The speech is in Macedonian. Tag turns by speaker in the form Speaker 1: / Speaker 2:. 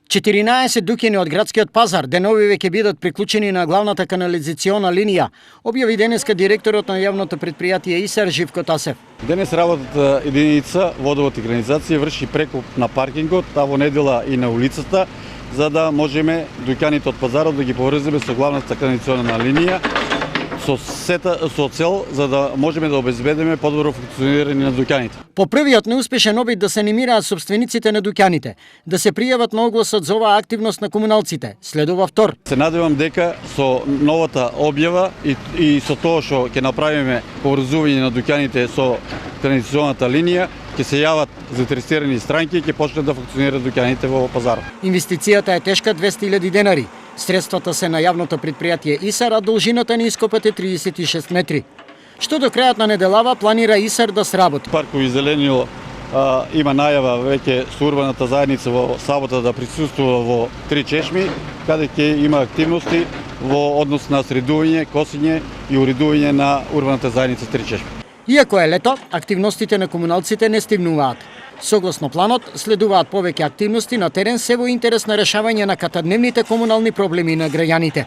Speaker 1: 14 дуќини од градскиот пазар деновиве ќе бидат приклучени на главната канализациона линија, објави денеска директорот на јавното предпријатие ИСАР Живко Тасев.
Speaker 2: Денес работата единица водовод и канализација врши прекуп на паркингот, а во недела и на улицата, за да можеме дуќаните од пазарот да ги поврземе со главната канализациона линија со цел за да можеме да обезбедиме подобро функционирање на дуќаните.
Speaker 1: По првиот неуспешен обид да се анимираат собствениците на дуќаните, да се пријават на огласот за оваа активност на комуналците, следува втор.
Speaker 2: Се надевам дека со новата објава и со тоа што ќе направиме поврзување на дуќаните со канализационата линија, ќе се јават заинтересирани странки и ќе почнат да функционираат дуќаните во пазарот.
Speaker 1: Инвестицијата е тешка 200.000 денари. Средствата се на јавното предпријатие ИСАР, а должината на ископот е 36 метри. Што до крајот на неделава планира ИСАР да сработи?
Speaker 2: Паркови зеленило има најава веќе со урбаната заедница во сабота да присуствува во Три чешми, каде ќе има активности во однос на средување, косење и уредување на урбаната заедница Три чешми.
Speaker 1: Иако е лето, активностите на комуналците не стивнуваат. Согласно планот, следуваат повеќе активности на терен се во интерес на решавање на катадневните комунални проблеми на граѓаните.